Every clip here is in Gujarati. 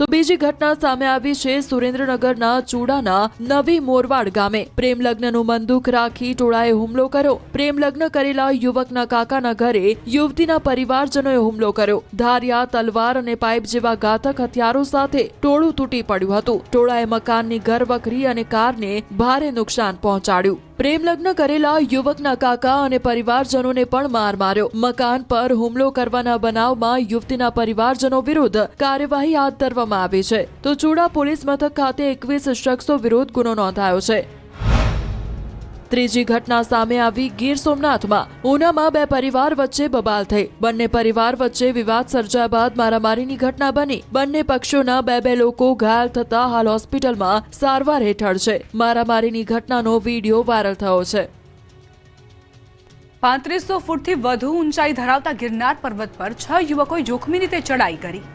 તો બીજી ઘટના સામે આવી છે સુરેન્દ્રનગરના ચૂડાના નવી મોરવાડ ગામે પ્રેમ લગ્નનું બંદૂક રાખી ટોળાએ હુમલો કર્યો। પ્રેમ લગ્ન કરેલા યુવકના કાકાના ઘરે યુવતીના પરિવારજનોએ હુમલો કર્યો। ધારિયા, તલવાર અને પાઇપ જેવા ઘાતક હથિયારો સાથે ટોળું તૂટી પડ્યું હતું। ટોળાએ મકાનની ઘરવખરી અને કારને ભારે નુકસાન પહોંચાડ્યું। પ્રેમ લગ્ન કરેલા યુવકના કાકા અને પરિવારજનોને પણ માર માર્યો। મકાન પર હુમલો કરવાના બનાવમાં યુવતીના પરિવારજનો વિરુદ્ધ કાર્યવાહી હાથ ધરવામાં આવી છે। તો ચૂડા પોલીસ મથક ખાતે 21 શખ્સો વિરુદ્ધ ગુનો નોંધાયો છે। ત્રીજી ઘટના સામે આવી ગીર સોમનાથમાં ઉનામાં બે પરિવાર વચ્ચે બબાલ થઈ। બંને પરિવાર વચ્ચે વિવાદ સર્જાયા બાદ મારામારીની ઘટના બની। બંને પક્ષોના બે લોકો ઘાયલ થતા હાલ હોસ્પિટલમાં સારવાર હેઠળ છે। મારામારીની ઘટનાનો વિડીયો વાયરલ થયો છે। 3500 ફૂટથી વધુ ઊંચાઈ ધરાવતા ગિરનાર પર્વત પર 6 યુવકોએ જોખમી રીતે ચડાઈ કરી।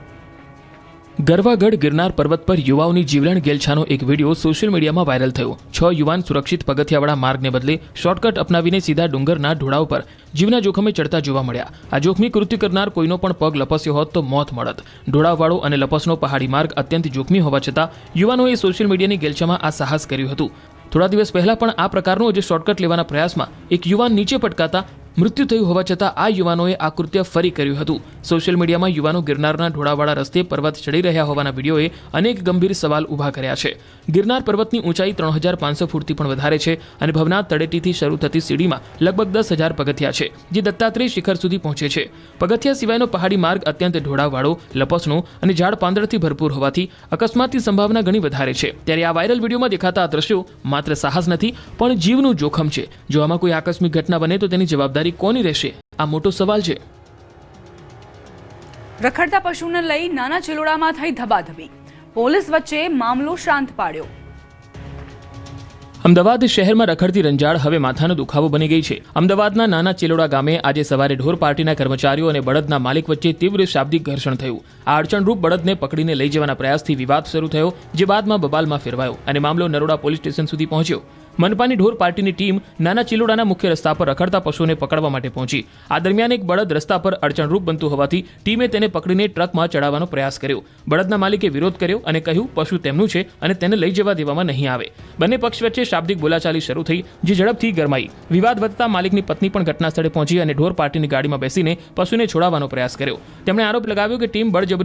ગરવાગઢ ગિરનાર પર્વત પર યુવાઓની જીવલેણ ગેલછાનો એક વિડીયો સોશિયલ મીડિયામાં વાયરલ થયો। 6 યુવાન સુરક્ષિત પગથિયાવાળા માર્ગને બદલે શોર્ટકટ અપનાવીને સીધા ડુંગરના ઢોળાવ પર જીવના જોખમે ચડતા જોવા મળ્યા। આ જોખમી કૃત્ય કરનાર કોઈનો પણ પગ લપસ્યો હોત તો મોત મળત। ઢોળાવવાળો અને લપસનો પહાડી માર્ગ અત્યંત જોખમી હોવા છતાં યુવાનોએ સોશિયલ મીડિયાની ગેલછામાં આ સાહસ કર્યું હતું। થોડા દિવસ પહેલા પણ આ પ્રકારનો જે શોર્ટકટ લેવાના પ્રયાસમાં એક યુવાન નીચે પટકાતા મૃત્યુ થયું હોવા છતાં આ યુવાનોએ આ કૃત્ય ફરી કર્યું હતું। સોશિયલ મીડિયામાં યુવાનો ગિરનારના ઢોળાવાળા રસ્તે પર્વત ચડી રહ્યા હોવાના વિડીયોએ અનેક ગંભીર સવાલ ઊભા કર્યા છે। ગિરનાર પર્વતની ઊંચાઈ 3500 ફૂટથી પણ વધારે છે અને ભવનાથ તળેટીથી શરૂ થતી સીડીમાં લગભગ 10,000 પગથિયા છે, જે દત્તાત્રેય શિખર સુધી પહોંચે છે। પગથિયા સિવાયનો પહાડી માર્ગ અત્યંત ઢોળાવવાળો, લપસણો અને ઝાડ પાંદડથી ભરપૂર હોવાથી અકસ્માતની સંભાવના ઘણી વધારે છે। ત્યારે આ વાયરલ વિડીયોમાં દેખાતા આ દ્રશ્યો માત્ર સાહસ નથી પણ જીવનું જોખમ છે। જો આમાં કોઈ આકસ્મિક ઘટના બને તો તેની જવાબદારી કોની રહેશે? આ મોટો સવાલ છે। રખડતા પશુને લઈ નાના ચિલોડામાં થઈ ધબાધબી। પોલીસ વચ્ચે મામલો શાંત પાડ્યો। અમદાવાદ શહેરમાં રખડતી રંજાડ હવે માથાનો દુખાવો બની ગઈ છે। અમદાવાદના નાના ચિલોડા ગામે આજે સવારે ઢોર પાર્ટીના કર્મચારીઓ અને બળદના માલિક વચ્ચે તીવ્ર શાબ્દિક ઘર્ષણ થયું। આ અડચણરૂપ બળદને પકડીને લઈ જવાના પ્રયાસથી વિવાદ શરૂ થયો, જે બાદમાં બબાલમાં ફેરવાયો અને મામલો નરોડા પોલીસ સ્ટેશન સુધી પહોંચ્યો। મનપાની ઢોર પાર્ટીની ટીમ નાના ચિલોડાના મુખ્ય રસ્તા પર રખડતા પશુઓને પકડવા માટે પહોંચી। આ દરમિયાન એક બળદ રસ્તા પર અડચણરૂપ બનતું હોવાથી ટીમે તેને પકડીને ટ્રકમાં ચડાવવાનો પ્રયાસ કર્યો। બળદના માલિકે વિરોધ કર્યો અને કહ્યું પશુ તેમનું છે અને તેને લઈ જવા દેવામાં નહીં આવે। બંને પક્ષ વચ્ચે શાબ્દિક બોલાચાલી શરૂ થઈ, જે ઝડપથી ગરમાઈ। વિવાદ વધતા માલિકની પત્ની પણ ઘટના સ્થળે પહોંચી અને ઢોર પાર્ટીની ગાડીમાં બેસીને પશુને છોડાવવાનો પ્રયાસ કર્યો। તેમણે આરોપ લગાવ્યો કે ટીમ બળજબરી